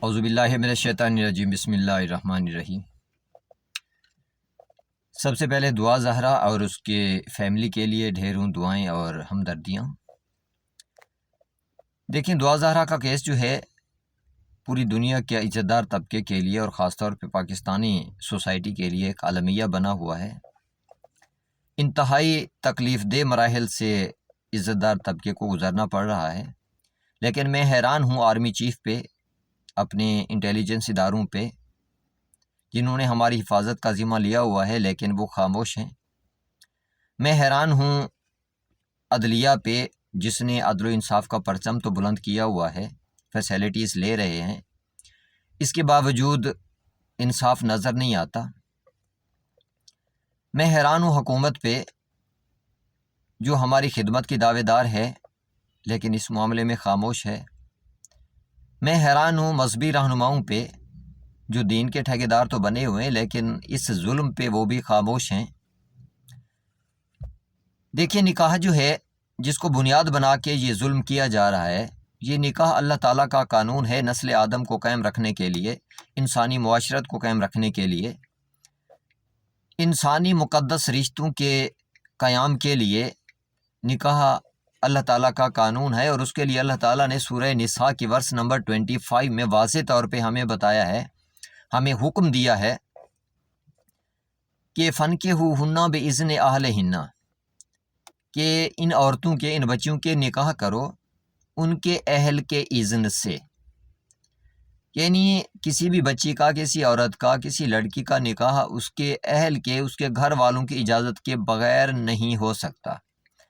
اعوذ باللہ من الشیطان الرجیم بسم اللہ الرحمن الرحیم۔ سب سے پہلے دعا زہرا اور اس کے فیملی کے لیے ڈھیروں دعائیں اور ہمدردیاں۔ دیکھیں، دعا زہرا کا کیس جو ہے پوری دنیا کے عزت دار طبقے کے لیے اور خاص طور پہ پاکستانی سوسائٹی کے لیے ایک عالمیہ بنا ہوا ہے۔ انتہائی تکلیف دہ مراحل سے عزت دار طبقے کو گزرنا پڑ رہا ہے، لیکن میں حیران ہوں آرمی چیف پہ، اپنے انٹیلیجنس اداروں پہ، جنہوں نے ہماری حفاظت کا ذمہ لیا ہوا ہے لیکن وہ خاموش ہیں۔ میں حیران ہوں عدلیہ پہ، جس نے عدل و انصاف کا پرچم تو بلند کیا ہوا ہے، فیسلٹیز لے رہے ہیں، اس کے باوجود انصاف نظر نہیں آتا۔ میں حیران ہوں حکومت پہ، جو ہماری خدمت کی دعوے دار ہے لیکن اس معاملے میں خاموش ہے۔ میں حیران ہوں مذہبی رہنماؤں پہ، جو دین کے ٹھیکیدار تو بنے ہوئے ہیں لیکن اس ظلم پہ وہ بھی خاموش ہیں۔ دیکھیے، نکاح جو ہے، جس کو بنیاد بنا کے یہ ظلم کیا جا رہا ہے، یہ نکاح اللہ تعالیٰ کا قانون ہے نسل آدم کو قائم رکھنے کے لیے، انسانی معاشرت کو قائم رکھنے کے لیے، انسانی مقدس رشتوں کے قیام کے لیے نکاح اللہ تعالیٰ کا قانون ہے، اور اس کے لیے اللہ تعالیٰ نے سورہ نساء کی ورس نمبر 25 میں واضح طور پہ ہمیں بتایا ہے، ہمیں حکم دیا ہے کہ فَانكِحُوهُنَّ بِإِذْنِ أَهْلِهِنَّ، کہ ان عورتوں کے، ان بچیوں کے نکاح کرو ان کے اہل کے اذن سے۔ یعنی کسی بھی بچی کا، کسی عورت کا، کسی لڑکی کا نکاح اس کے اہل کے، اس کے گھر والوں کی اجازت کے بغیر نہیں ہو سکتا۔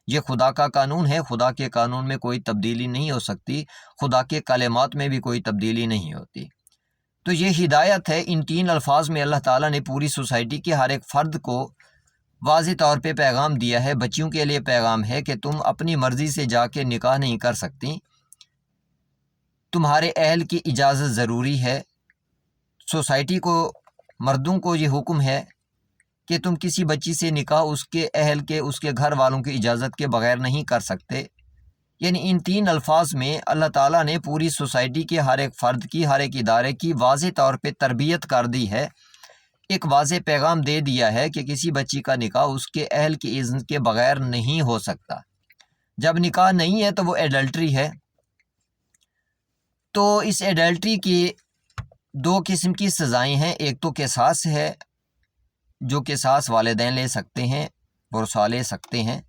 یہ خدا کا قانون ہے، خدا کے قانون میں کوئی تبدیلی نہیں ہو سکتی، خدا کے کلمات میں بھی کوئی تبدیلی نہیں ہوتی۔ تو یہ ہدایت ہے، ان 3 الفاظ میں اللہ تعالیٰ نے پوری سوسائٹی کے ہر ایک فرد کو واضح طور پہ پیغام دیا ہے۔ بچیوں کے لیے پیغام ہے کہ تم اپنی مرضی سے جا کے نکاح نہیں کر سکتی، تمہارے اہل کی اجازت ضروری ہے۔ سوسائٹی کو، مردوں کو یہ حکم ہے کہ تم کسی بچی سے نکاح اس کے اہل کے، اس کے گھر والوں کی اجازت کے بغیر نہیں کر سکتے۔ یعنی ان 3 الفاظ میں اللہ تعالیٰ نے پوری سوسائٹی کے ہر ایک فرد کی، ہر ایک ادارے کی واضح طور پہ تربیت کر دی ہے، ایک واضح پیغام دے دیا ہے کہ کسی بچی کا نکاح اس کے اہل کی اذن کے بغیر نہیں ہو سکتا۔ جب نکاح نہیں ہے تو وہ ایڈلٹری ہے۔ تو اس ایڈلٹری کی 2 قسم کی سزائیں ہیں، ایک تو قصاص ہے، جو قصاص والدین لے سکتے ہیں، ورثاء لے سکتے ہیں۔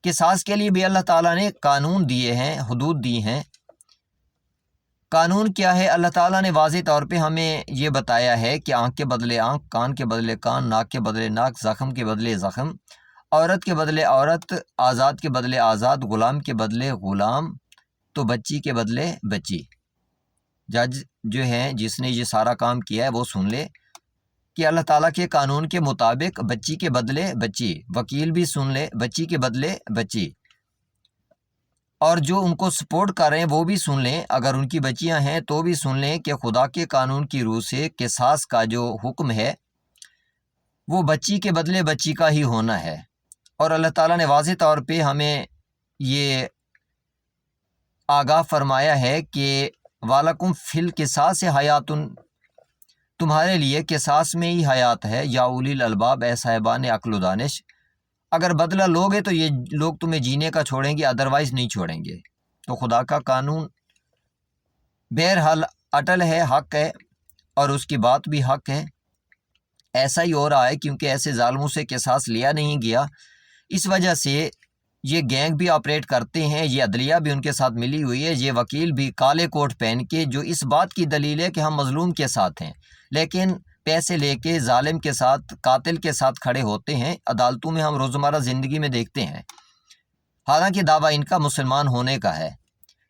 قصاص کے لیے بھی اللہ تعالیٰ نے قانون دیے ہیں، حدود دی ہیں۔ قانون کیا ہے؟ اللہ تعالیٰ نے واضح طور پہ ہمیں یہ بتایا ہے کہ آنکھ کے بدلے آنکھ، کان کے بدلے کان، ناک کے بدلے ناک، زخم کے بدلے زخم، عورت کے بدلے عورت، آزاد کے بدلے آزاد، غلام کے بدلے غلام، تو بچی کے بدلے بچی۔ جج جو ہیں، جس نے یہ سارا کام کیا ہے، وہ سن لے کہ اللہ تعالیٰ کے قانون کے مطابق بچی کے بدلے بچی۔ وکیل بھی سن لے، بچی کے بدلے بچی۔ اور جو ان کو سپورٹ کر رہے ہیں وہ بھی سن لیں، اگر ان کی بچیاں ہیں تو بھی سن لیں کہ خدا کے قانون کی روح سے قصاص کا جو حکم ہے وہ بچی کے بدلے بچی کا ہی ہونا ہے۔ اور اللہ تعالیٰ نے واضح طور پہ ہمیں یہ آگاہ فرمایا ہے کہ وَلَكُمْ فِي الْقِصَاصِ حَيَاتٌ، تمہارے لیے قصاص میں ہی حیات ہے، یا اولی الالباب، اے صاحبان عقل و دانش۔ اگر بدلہ لوگے تو یہ لوگ تمہیں جینے کا چھوڑیں گے، ادروائز نہیں چھوڑیں گے۔ تو خدا کا قانون بہرحال اٹل ہے، حق ہے، اور اس کی بات بھی حق ہے۔ ایسا ہی ہو رہا ہے کیونکہ ایسے ظالموں سے قصاص لیا نہیں گیا، اس وجہ سے یہ گینگ بھی آپریٹ کرتے ہیں، یہ عدلیہ بھی ان کے ساتھ ملی ہوئی ہے، یہ وکیل بھی کالے کوٹ پہن کے، جو اس بات کی دلیل ہے کہ ہم مظلوم کے ساتھ ہیں، لیکن پیسے لے کے ظالم کے ساتھ، قاتل کے ساتھ کھڑے ہوتے ہیں۔ عدالتوں میں ہم روزمرہ زندگی میں دیکھتے ہیں، حالانکہ دعویٰ ان کا مسلمان ہونے کا ہے،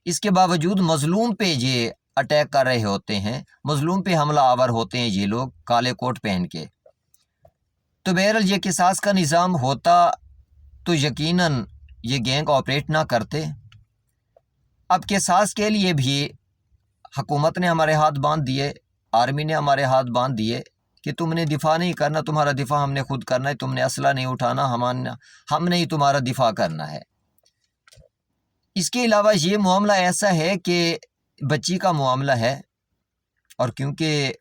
اس کے باوجود مظلوم پہ یہ اٹیک کر رہے ہوتے ہیں، مظلوم پہ حملہ آور ہوتے ہیں یہ لوگ کالے کوٹ پہن کے۔ تو بہرحال یہ قصاص کا نظام ہوتا تو یقیناً یہ گینگ آپریٹ نہ کرتے۔ اب قصاص کے لیے بھی حکومت نے ہمارے ہاتھ باندھ دیے، آرمی نے ہمارے ہاتھ باندھ دیے کہ تم نے دفاع نہیں کرنا، تمہارا دفاع ہم نے خود کرنا ہے، تم نے اسلحہ نہیں اٹھانا، ہم نے ہی تمہارا دفاع کرنا ہے۔ اس کے علاوہ یہ معاملہ ایسا ہے کہ بچی کا معاملہ ہے، اور کیونکہ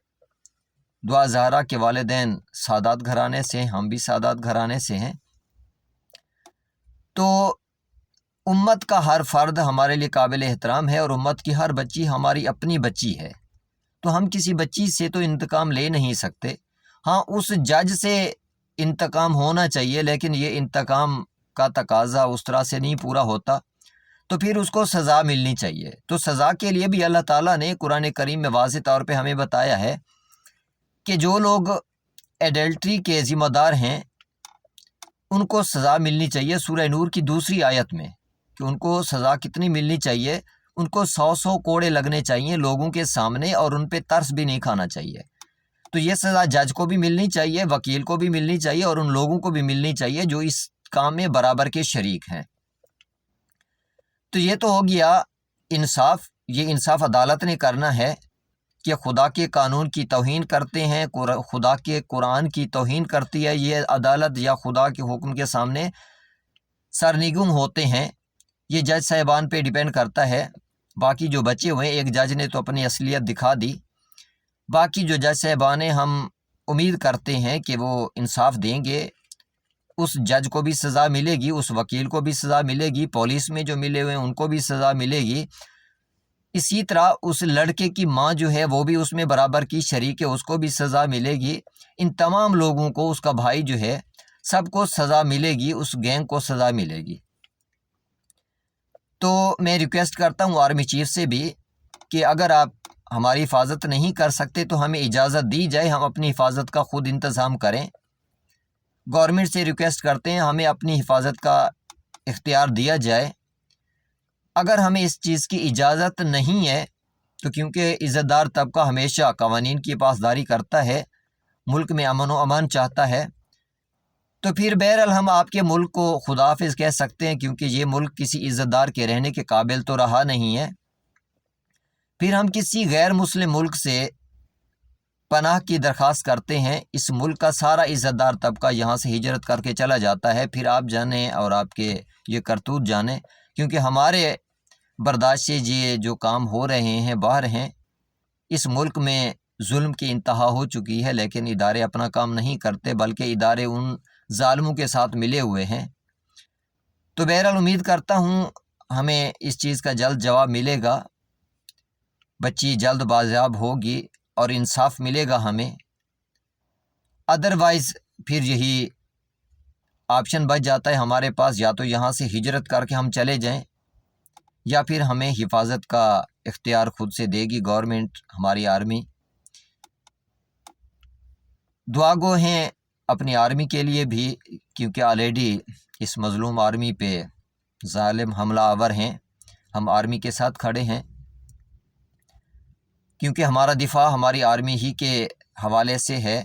دعا زہرا کے والدین سادات گھرانے سے ہیں، ہم بھی سادات گھرانے سے ہیں، تو امت کا ہر فرد ہمارے لیے قابل احترام ہے اور امت کی ہر بچی ہماری اپنی بچی ہے، تو ہم کسی بچی سے تو انتقام لے نہیں سکتے۔ ہاں، اس جج سے انتقام ہونا چاہیے، لیکن یہ انتقام کا تقاضا اس طرح سے نہیں پورا ہوتا، تو پھر اس کو سزا ملنی چاہیے۔ تو سزا کے لیے بھی اللہ تعالیٰ نے قرآن کریم میں واضح طور پہ ہمیں بتایا ہے کہ جو لوگ ایڈلٹری کے ذمہ دار ہیں ان کو سزا ملنی چاہیے۔ سورہ نور کی دوسری آیت میں کہ ان کو سزا کتنی ملنی چاہیے، ان کو 100 کوڑے لگنے چاہیے لوگوں کے سامنے، اور ان پہ ترس بھی نہیں کھانا چاہیے۔ تو یہ سزا جج کو بھی ملنی چاہیے، وکیل کو بھی ملنی چاہیے، اور ان لوگوں کو بھی ملنی چاہیے جو اس کام میں برابر کے شریک ہیں۔ تو یہ تو ہو گیا انصاف۔ یہ انصاف عدالت نے کرنا ہے کہ خدا کے قانون کی توہین کرتے ہیں، خدا کے قرآن کی توہین کرتی ہے یہ عدالت، یا خدا کے حکم کے سامنے سرنگوں ہوتے ہیں، یہ جج صاحبان پہ ڈیپینڈ کرتا ہے۔ باقی جو بچے ہوئے، ایک جج نے تو اپنی اصلیت دکھا دی، باقی جو جج صاحبان ہیں ہم امید کرتے ہیں کہ وہ انصاف دیں گے، اس جج کو بھی سزا ملے گی، اس وکیل کو بھی سزا ملے گی، پولیس میں جو ملے ہوئے ہیں ان کو بھی سزا ملے گی۔ اسی طرح اس لڑکے کی ماں جو ہے وہ بھی اس میں برابر کی شریک ہے، اس کو بھی سزا ملے گی۔ ان تمام لوگوں کو، اس کا بھائی جو ہے، سب کو سزا ملے گی، اس گینگ کو سزا ملے گی۔ تو میں ریکویسٹ کرتا ہوں آرمی چیف سے بھی کہ اگر آپ ہماری حفاظت نہیں کر سکتے تو ہمیں اجازت دی جائے، ہم اپنی حفاظت کا خود انتظام کریں۔ گورنمنٹ سے ریکویسٹ کرتے ہیں ہمیں اپنی حفاظت کا اختیار دیا جائے۔ اگر ہمیں اس چیز کی اجازت نہیں ہے تو کیونکہ عزت دار طبقہ ہمیشہ قوانین کی پاسداری کرتا ہے، ملک میں امن و امان چاہتا ہے، تو پھر بہرحال ہم آپ کے ملک کو خدا حافظ کہہ سکتے ہیں، کیونکہ یہ ملک کسی عزت دار کے رہنے کے قابل تو رہا نہیں ہے۔ پھر ہم کسی غیر مسلم ملک سے پناہ کی درخواست کرتے ہیں، اس ملک کا سارا عزت دار طبقہ یہاں سے ہجرت کر کے چلا جاتا ہے، پھر آپ جانیں اور آپ کے یہ کرتوت جانیں، کیونکہ ہمارے برداشت سے یہ جو کام ہو رہے ہیں باہر ہیں۔ اس ملک میں ظلم کی انتہا ہو چکی ہے، لیکن ادارے اپنا کام نہیں کرتے، بلکہ ادارے ان ظالموں کے ساتھ ملے ہوئے ہیں۔ تو بہرحال امید کرتا ہوں ہمیں اس چیز کا جلد جواب ملے گا، بچی جلد بازیاب ہوگی اور انصاف ملے گا ہمیں۔ ادروائز پھر یہی آپشن بچ جاتا ہے ہمارے پاس، یا تو یہاں سے ہجرت کر کے ہم چلے جائیں، یا پھر ہمیں حفاظت کا اختیار خود سے دے گی گورنمنٹ، ہماری آرمی۔ دعا گو ہیں اپنی آرمی کے لیے بھی، کیونکہ آلریڈی اس مظلوم آرمی پہ ظالم حملہ آور ہیں، ہم آرمی کے ساتھ کھڑے ہیں، کیونکہ ہمارا دفاع ہماری آرمی ہی کے حوالے سے ہے۔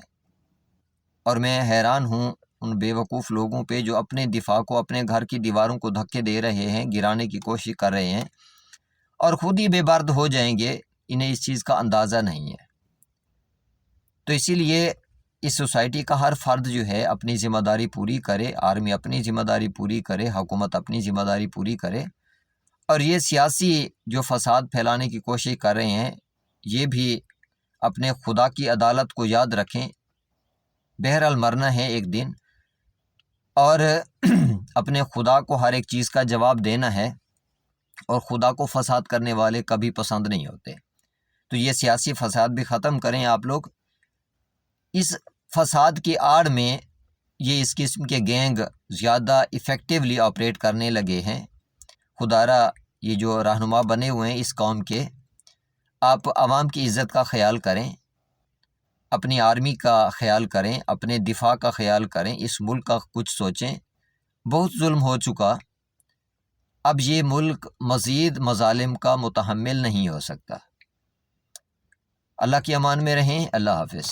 اور میں حیران ہوں ان بے وقوف لوگوں پہ جو اپنے دفاع کو، اپنے گھر کی دیواروں کو دھکے دے رہے ہیں، گرانے کی کوشش کر رہے ہیں، اور خود ہی بے برد ہو جائیں گے، انہیں اس چیز کا اندازہ نہیں ہے۔ تو اسی لیے اس سوسائٹی کا ہر فرد جو ہے اپنی ذمہ داری پوری کرے، آرمی اپنی ذمہ داری پوری کرے، حکومت اپنی ذمہ داری پوری کرے، اور یہ سیاسی جو فساد پھیلانے کی کوشش کر رہے ہیں یہ بھی اپنے خدا کی عدالت کو یاد رکھیں۔ بہرحال مرنا ہے ایک دن، اور اپنے خدا کو ہر ایک چیز کا جواب دینا ہے، اور خدا کو فساد کرنے والے کبھی پسند نہیں ہوتے۔ تو یہ سیاسی فساد بھی ختم کریں آپ لوگ۔ اس فساد کی آڑ میں یہ اس قسم کے گینگ زیادہ ایفیکٹیولی آپریٹ کرنے لگے ہیں۔ خدا را یہ جو رہنما بنے ہوئے ہیں اس قوم کے، آپ عوام کی عزت کا خیال کریں، اپنی آرمی کا خیال کریں، اپنے دفاع کا خیال کریں، اس ملک کا کچھ سوچیں۔ بہت ظلم ہو چکا، اب یہ ملک مزید مظالم کا متحمل نہیں ہو سکتا۔ اللہ کی امان میں رہیں۔ اللہ حافظ۔